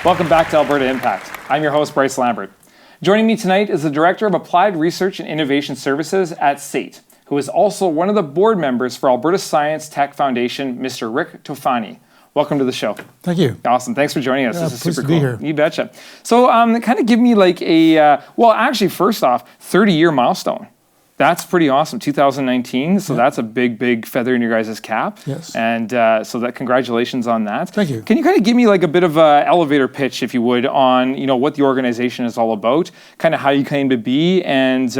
Welcome back to Alberta Impact. I'm your host, Bryce Lambert. Joining me tonight is the Director of Applied Research and Innovation Services at SAIT, who is also one of the board members for Alberta ASTech Foundation, Mr. Rick Tofani. Welcome to the show. Thank you. Awesome. Thanks for joining us. Yeah, this is super to cool. Be here. You betcha. So kind of give me like first off, 30-year milestone. That's pretty awesome. 2019, so that's a big feather in your guys' cap. Yes. And so that congratulations on that. Thank you. Can you kind of give me like a bit of an elevator pitch, if you would, on what the organization is all about, kind of how you came to be, and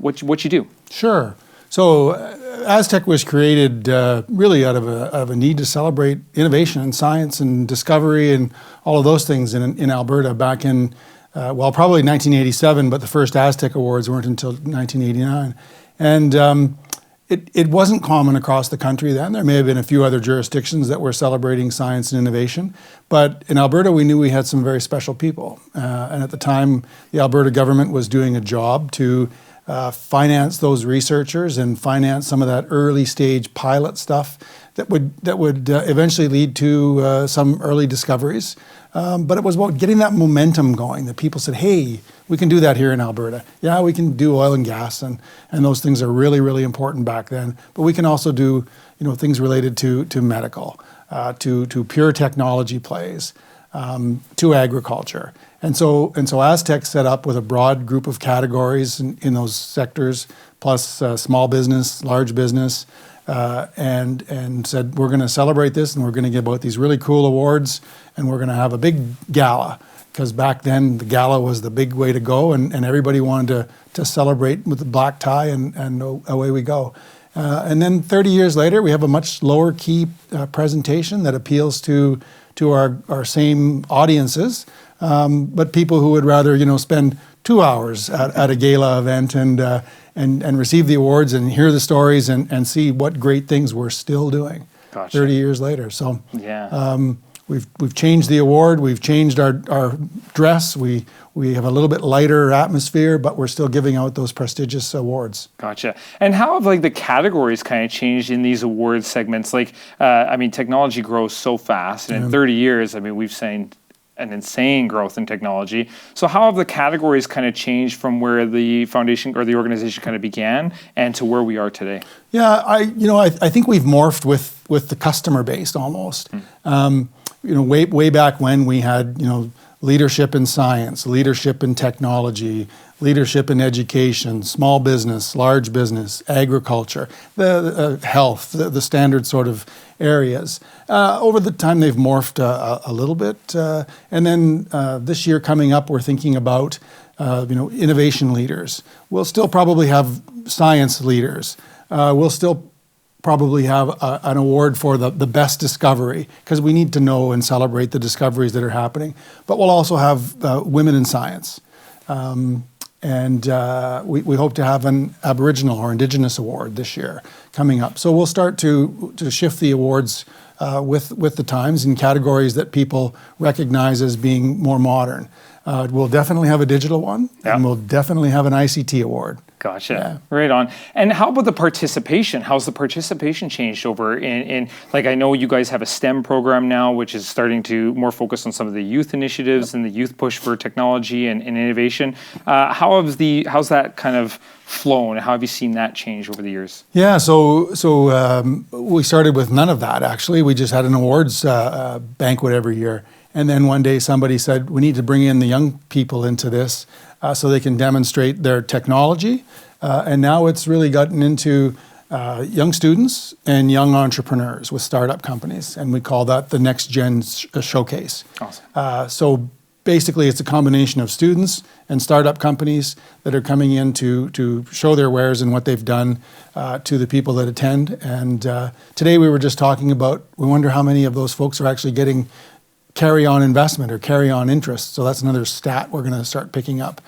what you do? Sure. So ASTech was created really out of a need to celebrate innovation and science and discovery and all of those things in Alberta back in probably 1987, but the first ASTech Awards weren't until 1989. And it wasn't common across the country then. There may have been a few other jurisdictions that were celebrating science and innovation, but in Alberta we knew we had some very special people. And at the time, the Alberta government was doing a job to finance those researchers and finance some of that early stage pilot stuff that would eventually lead to some early discoveries. But it was about getting that momentum going, that people said, hey, we can do that here in Alberta. Yeah, we can do oil and gas, and those things are really, really important back then. But we can also do things related to medical, to pure technology plays, to agriculture. And so ASTech set up with a broad group of categories in those sectors, plus small business, large business, and said, we're going to celebrate this, and we're going to give out these really cool awards, and we're going to have a big gala, because back then the gala was the big way to go, and everybody wanted to celebrate with the black tie, and away we go. And then 30 years later, we have a much lower key presentation that appeals to our same audiences, but people who would rather spend 2 hours at a gala event and receive the awards and hear the stories and see what great things we're still doing. Gotcha. 30 years later. So we've changed the award, we've changed our dress, we have a little bit lighter atmosphere, but we're still giving out those prestigious awards. Gotcha. And how have the categories kind of changed in these awards segments? Technology grows so fast, and in 30 years, we've seen an insane growth in technology. So how have the categories kind of changed from where the foundation or the organization kind of began and to where we are today? Yeah, I think we've morphed with the customer base almost. Way back when we had leadership in science, leadership in technology, leadership in education, small business, large business, agriculture, the health, the standard sort of areas. Over the time, they've morphed a little bit. And then this year coming up, we're thinking about innovation leaders. We'll still probably have science leaders. We'll still probably have an award for the best discovery, because we need to know and celebrate the discoveries that are happening. But we'll also have women in science. And we hope to have an Aboriginal or Indigenous award this year coming up. So we'll start to shift the awards with the times in categories that people recognize as being more modern. We'll definitely have a digital one, and we'll definitely have an ICT award. Gotcha. Yeah. Right on. And how about the participation? How's the participation changed over in I know you guys have a STEM program now, which is starting to more focus on some of the youth initiatives and the youth push for technology and innovation. How's that kind of flown? How have you seen that change over the years? Yeah, so we started with none of that, actually. We just had an awards banquet every year. And then one day somebody said, we need to bring in the young people into this so they can demonstrate their technology. And now it's really gotten into young students and young entrepreneurs with startup companies. And we call that the Next Gen Showcase. Awesome. So basically it's a combination of students and startup companies that are coming in to show their wares and what they've done to the people that attend. And today we were just talking about, we wonder how many of those folks are actually getting carry-on investment or carry-on interest. So that's another stat we're going to start picking up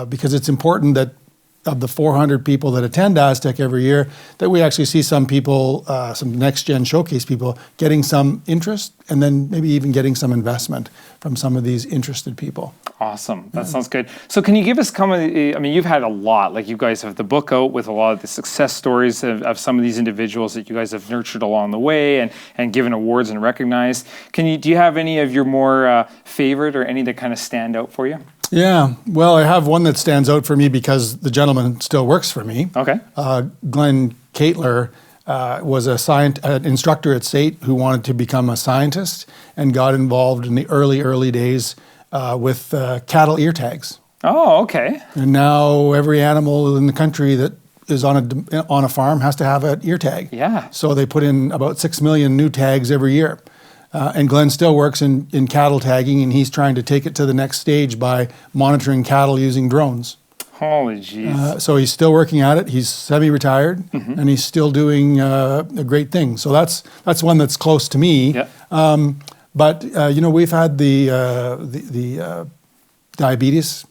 because it's important that of the 400 people that attend ASTech every year, that we actually see some people, some next-gen showcase people, getting some interest and then maybe even getting some investment from some of these interested people. Awesome. That sounds good. So can you give us you've had a lot, like you guys have the book out with a lot of the success stories of some of these individuals that you guys have nurtured along the way and given awards and recognized. Do you have any of your more favorite or any that kind of stand out for you? Yeah, well, I have one that stands out for me because the gentleman still works for me. Okay. Glenn Caitler was an instructor at SAIT who wanted to become a scientist and got involved in the early days with cattle ear tags. Oh, okay. And now every animal in the country that is on a farm has to have an ear tag. Yeah. So they put in about 6 million new tags every year. And Glenn still works in cattle tagging, and he's trying to take it to the next stage by monitoring cattle using drones. Holy jeez. So he's still working at it. He's semi-retired, and he's still doing a great thing. So that's one that's close to me. Yeah. But we've had the diabetes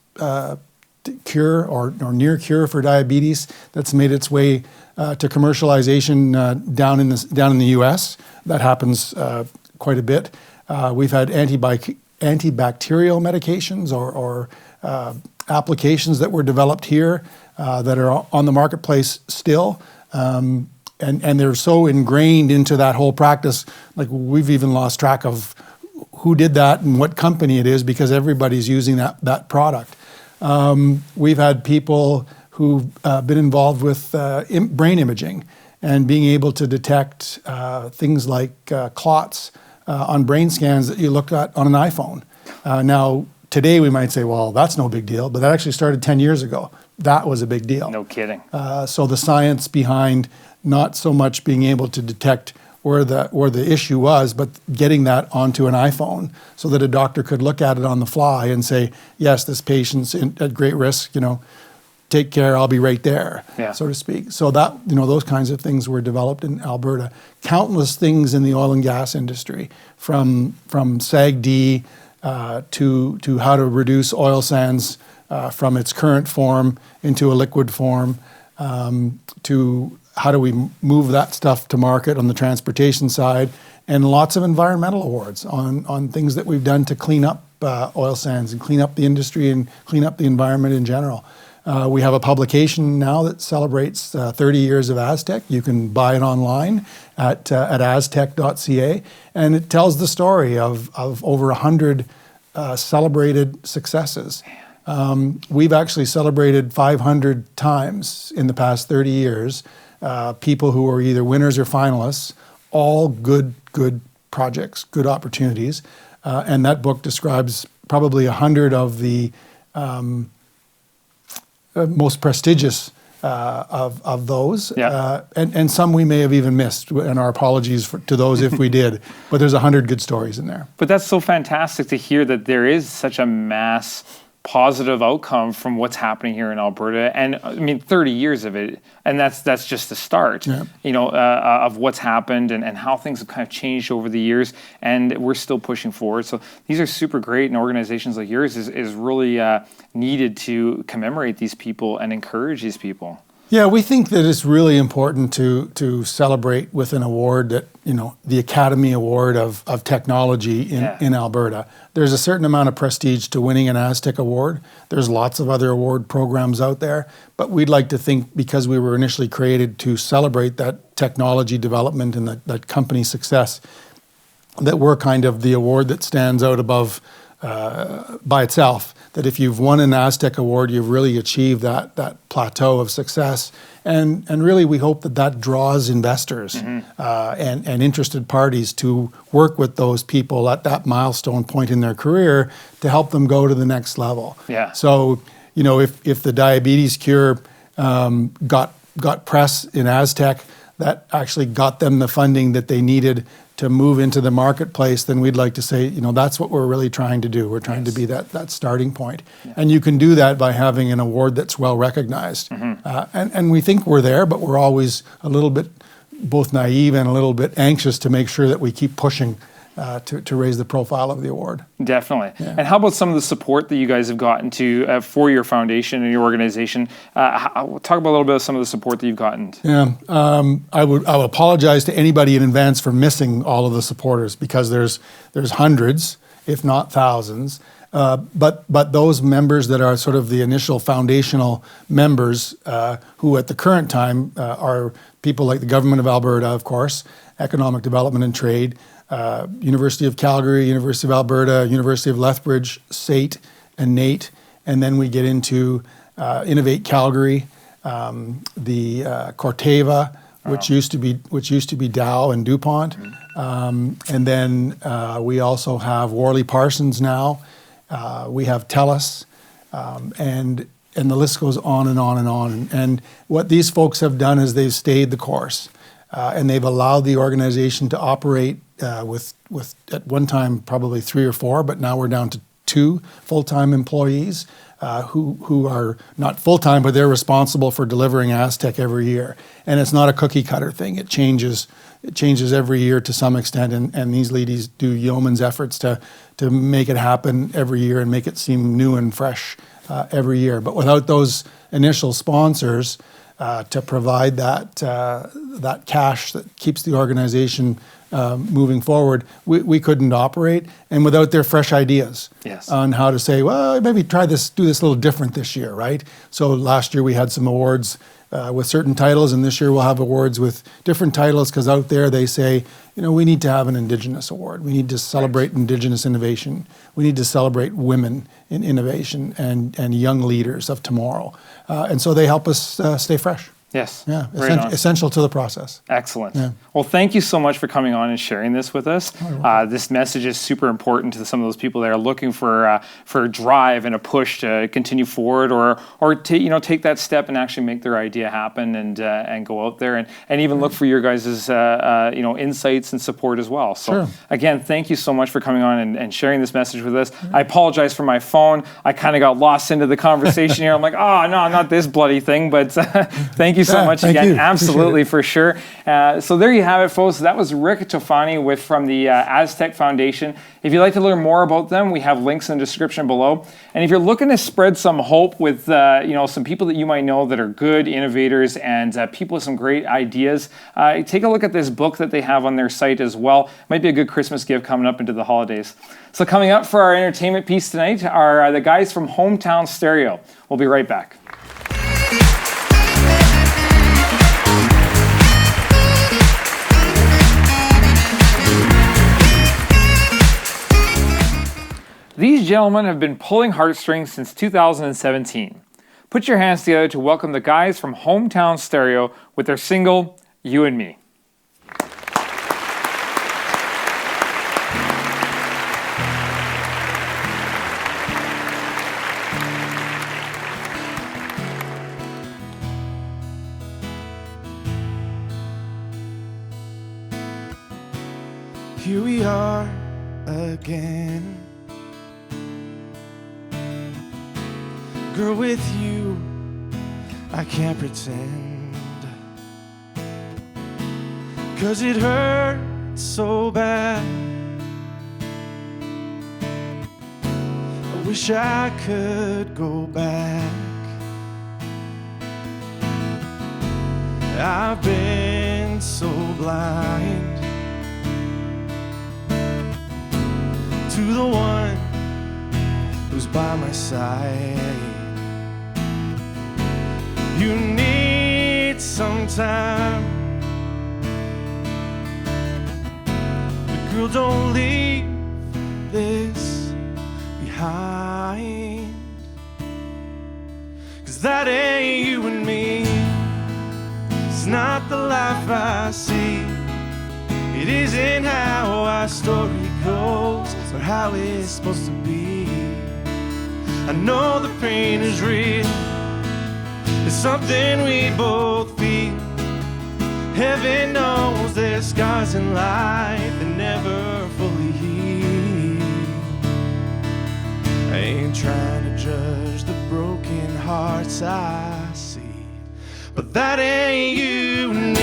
cure or near cure for diabetes that's made its way to commercialization down in the U.S. That happens quite a bit. We've had antibacterial medications or applications that were developed here that are on the marketplace still. And they're so ingrained into that whole practice, like we've even lost track of who did that and what company it is because everybody's using that product. We've had people who've been involved with brain imaging and being able to detect things like clots on brain scans that you look at on an iPhone. Now, today we might say, well, that's no big deal, but that actually started 10 years ago. That was a big deal. No kidding. So the science behind not so much being able to detect where the issue was, but getting that onto an iPhone so that a doctor could look at it on the fly and say, yes, this patient's at great risk, take care, I'll be right there, so to speak. So that, those kinds of things were developed in Alberta. Countless things in the oil and gas industry, from SAGD to how to reduce oil sands from its current form into a liquid form, to how do we move that stuff to market on the transportation side, and lots of environmental awards on things that we've done to clean up oil sands and clean up the industry and clean up the environment in general. We have a publication now that celebrates 30 years of ASTech. You can buy it online at astech.ca, and it tells the story of over 100 celebrated successes. We've actually celebrated 500 times in the past 30 years people who are either winners or finalists, all good projects, good opportunities. And that book describes probably 100 of the most prestigious of those, and some we may have even missed, and our apologies to those if we did, but there's 100 good stories in there. But that's so fantastic to hear that there is such a mass positive outcome from what's happening here in Alberta, and 30 years of it, and that's just the start, of what's happened and how things have kind of changed over the years, and we're still pushing forward. So these are super great, and organizations like yours is really needed to commemorate these people and encourage these people. Yeah, we think that it's really important to celebrate with an award that, the Academy Award of Technology in Alberta. There's a certain amount of prestige to winning an ASTech award. There's lots of other award programs out there, but we'd like to think, because we were initially created to celebrate that technology development and that company success, that we're kind of the award that stands out above by itself, that if you've won an ASTech award, you've really achieved that plateau of success. And really we hope that draws investors and interested parties to work with those people at that milestone point in their career to help them go to the next level. Yeah. So, if the diabetes cure got press in ASTech, that actually got them the funding that they needed to move into the marketplace, then we'd like to say, that's what we're really trying to do. We're trying to be that starting point. Yeah. And you can do that by having an award that's well recognized. And we think we're there, but we're always a little bit both naive and a little bit anxious to make sure that we keep pushing to raise the profile of the award. Definitely. Yeah. And how about some of the support that you guys have gotten to for your foundation and your organization? Talk about a little bit of some of the support that you've gotten. Yeah, I'll apologize to anybody in advance for missing all of the supporters, because there's hundreds, if not thousands. But those members that are sort of the initial foundational members, who at the current time are people like the Government of Alberta, of course, Economic Development and Trade, University of Calgary, University of Alberta, University of Lethbridge, SAIT, and NAIT, and then we get into Innovate Calgary, the Corteva, which used to be Dow and DuPont, and then we also have Worley Parsons now. We have TELUS, and the list goes on and on and on. And what these folks have done is they've stayed the course, and they've allowed the organization to operate with at one time probably 3 or 4, but now we're down to 2 full-time employees who are not full-time, but they're responsible for delivering ASTech every year. And it's not a cookie cutter thing. It changes every year to some extent, and these ladies do yeoman's efforts to make it happen every year and make it seem new and fresh every year. But without those initial sponsors to provide that cash that keeps the organization moving forward, we couldn't operate. And without their fresh ideas on how to say, well, maybe do this a little different this year, right? So last year we had some awards with certain titles, and this year we'll have awards with different titles, because out there they say, we need to have an Indigenous award. We need to celebrate Indigenous innovation. We need to celebrate women in innovation and young leaders of tomorrow. And so they help us stay fresh. Yes. Yeah, essential to the process. Excellent. Yeah. Well, thank you so much for coming on and sharing this with us. This message is super important to some of those people that are looking for a drive and a push to continue forward, or take that step and actually make their idea happen, and go out there and even look for your guys' insights and support as well. So again, thank you so much for coming on and sharing this message with us. I apologize for my phone. I kind of got lost into the conversation here. I'm like, oh no, not this bloody thing. But thank you so much again. Absolutely, for sure. So there you have it, folks. That was Rick Tofani from the ASTech Foundation. If you'd like to learn more about them, we have links in the description below. And if you're looking to spread some hope with some people that you might know that are good innovators and people with some great ideas, take a look at this book that they have on their site as well. Might be a good Christmas gift coming up into the holidays. So coming up for our entertainment piece tonight are the guys from Hometown Stereo. We'll be right back. These gentlemen have been pulling heartstrings since 2017. Put your hands together to welcome the guys from Hometown Stereo with their single, You and Me. Here we are again. Girl, with you, I can't pretend, 'cause it hurts so bad. I wish I could go back. I've been so blind to the one who's by my side. You need some time, but girl, don't leave this behind, 'cause that ain't you and me. It's not the life I see. It isn't how our story goes, or how it's supposed to be. I know the pain is real. It's something we both feel. Heaven knows there's scars in life that never fully heal. I ain't trying to judge the broken hearts I see, but that ain't you and me.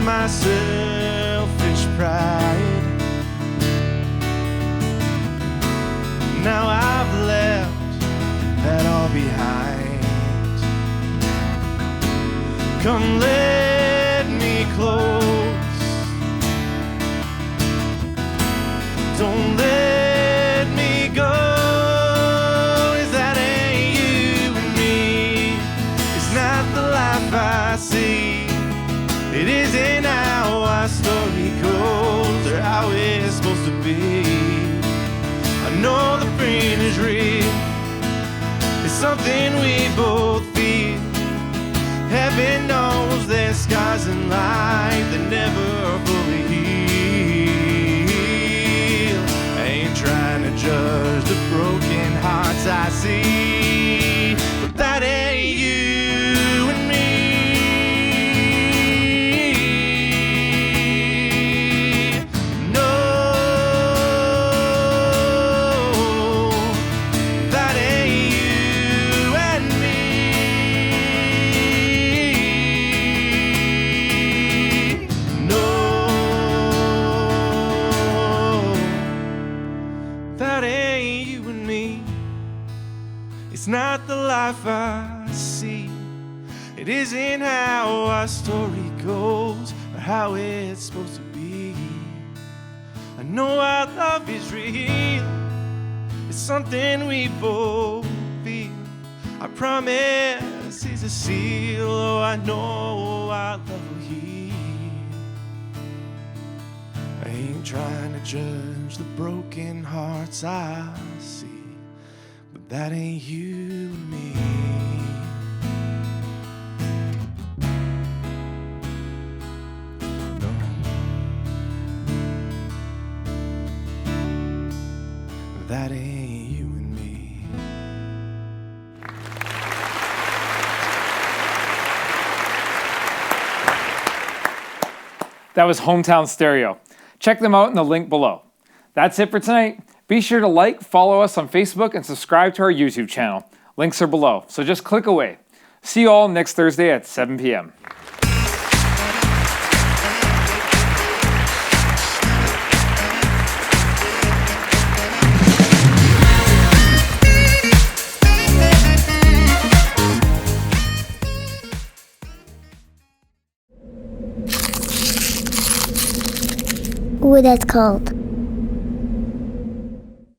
my selfish pride. Now I've left that all behind. Come let me close. Don't let me go. Is that ain't you and me? It's not the life I see. It isn't how our story goes or how it's supposed to be. I know the pain is real. It's something we both feel. Heaven knows there's scars in life that never fully heal. I ain't trying to judge the broken hearts I see, but that ain't you and me. No, that ain't you and me. No, that ain't you and me. It's not the life I see. It isn't how our story goes or how it's supposed to be. I know our love is real. It's something we both feel. I promise it's a seal. Oh, I know our love will heal. I ain't trying to judge the broken hearts I see, but that ain't you and me. No, that ain't you and me. That was Hometown Stereo. Check them out in the link below. That's it for tonight. Be sure to like, follow us on Facebook, and subscribe to our YouTube channel. Links are below, so just click away. See you all next Thursday at 7 p.m. Ooh, that's cold.